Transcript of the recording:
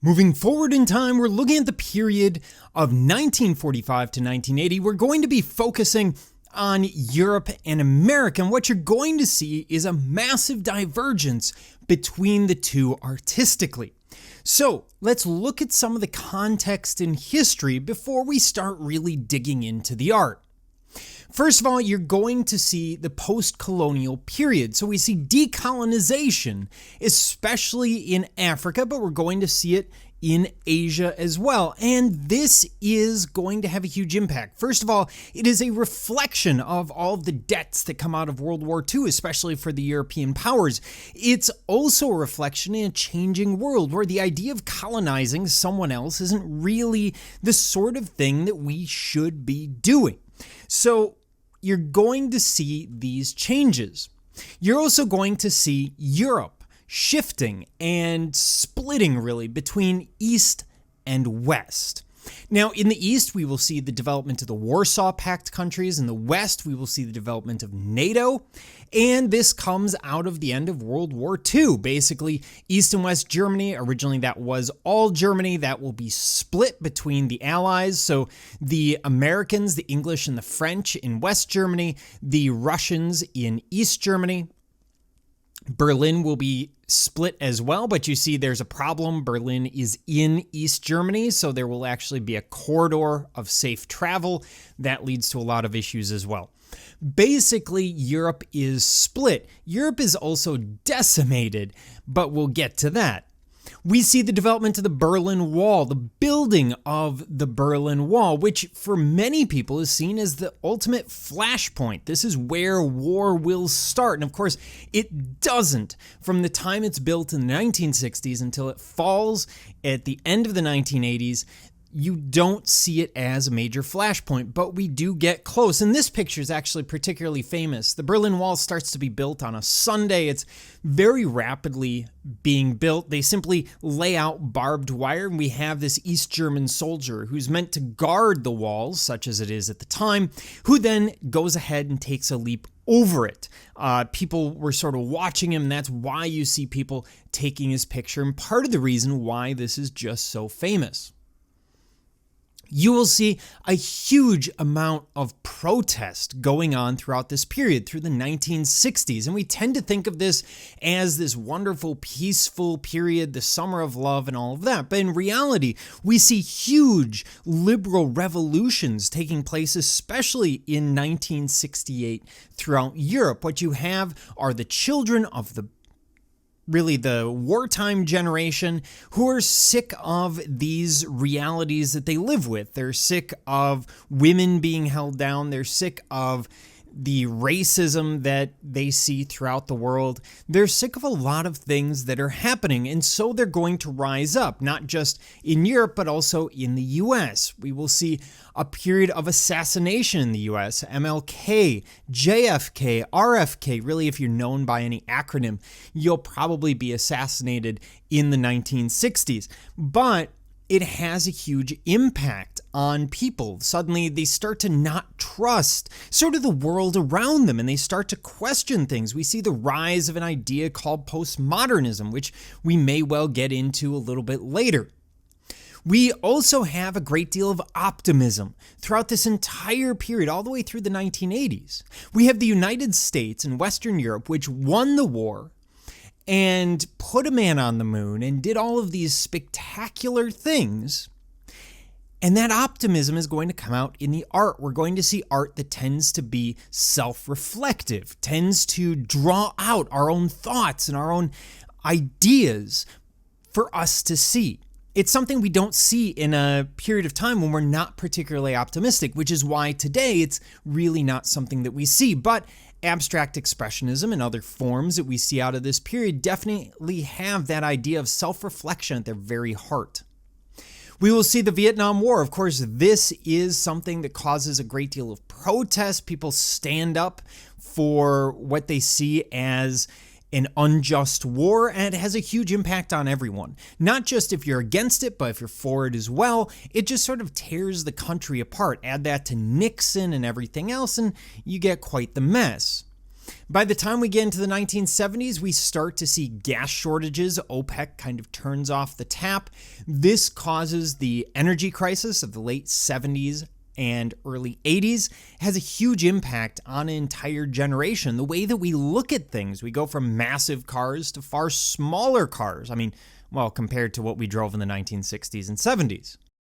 Moving forward in time, we're looking at the period of 1945 to 1980. We're going to be focusing on Europe and America, and what you're going to see is a massive divergence between the two artistically. So let's look at some of the context in history before we start really digging into the art. First of all, you're going to see the post-colonial period. So we see decolonization, especially in Africa, but we're going to see it in Asia as well. And this is going to have a huge impact. First of all, it is a reflection of all of the debts that come out of World War II, especially for the European powers. It's also a reflection in a changing world where the idea of colonizing someone else isn't really the sort of thing that we should be doing. So you're going to see these changes. You're also going to see Europe shifting and splitting really between East and West. Now, in the East, we will see the development of the Warsaw Pact countries. In the West, we will see the development of NATO. And this comes out of the end of World War II. Basically, East and West Germany, originally that was all Germany, that will be split between the Allies. So the Americans, the English, and the French in West Germany, the Russians in East Germany. Berlin will be split as well, but you see there's a problem. Berlin is in East Germany, so there will actually be a corridor of safe travel. That leads to a lot of issues as well. Basically, Europe is split. Europe is also decimated, but we'll get to that. We see the development of the Berlin Wall, the building of the Berlin Wall, which for many people is seen as the ultimate flashpoint. This is where war will start. And of course, it doesn't from the time it's built in the 1960s until it falls at the end of the 1980s. You don't see it as a major flashpoint, but we do get close. And this picture is actually particularly famous. The Berlin Wall starts to be built on a Sunday. It's very rapidly being built. They simply lay out barbed wire, and we have this East German soldier who's meant to guard the walls, such as it is at the time, who then goes ahead and takes a leap over it. People were sort of watching him, and that's why you see people taking his picture, and part of the reason why this is just so famous. You will see a huge amount of protest going on throughout this period, through the 1960s. And we tend to think of this as this wonderful, peaceful period, the summer of love and all of that. But in reality, we see huge liberal revolutions taking place, especially in 1968 throughout Europe. What you have are the children of the wartime generation who are sick of these realities that they live with. They're sick of women being held down. They're sick of the racism that they see throughout the world. They're sick of a lot of things that are happening, and so they're going to rise up, not just in Europe, but also in the US. We will see a period of assassination in the US. MLK, JFK, RFK, really if you're known by any acronym, you'll probably be assassinated in the 1960s. But it has a huge impact on people. Suddenly they start to not trust sort of the world around them, and they start to question things. We see the rise of an idea called Post-Modernism, which we may well get into a little bit later. We also have a great deal of optimism throughout this entire period, all the way through the 1980s. We have the United States and Western Europe, which won the war and put a man on the moon and did all of these spectacular things. And that optimism is going to come out in the art. We're going to see art that tends to be self-reflective, tends to draw out our own thoughts and our own ideas for us to see. It's something we don't see in a period of time when we're not particularly optimistic, which is why today it's really not something that we see. But abstract expressionism and other forms that we see out of this period definitely have that idea of self-reflection at their very heart. We will see the Vietnam War. Of course, this is something that causes a great deal of protest. People stand up for what they see as an unjust war, and it has a huge impact on everyone. Not just if you're against it, but if you're for it as well. It just sort of tears the country apart. Add that to Nixon and everything else, and you get quite the mess. By the time we get into the 1970s, we start to see gas shortages. OPEC kind of turns off the tap. This causes the energy crisis of the late 70s and early 80s. It has a huge impact on an entire generation. The way that we look at things, we go from massive cars to far smaller cars. I mean, well, compared to what we drove in the 1960s and 70s.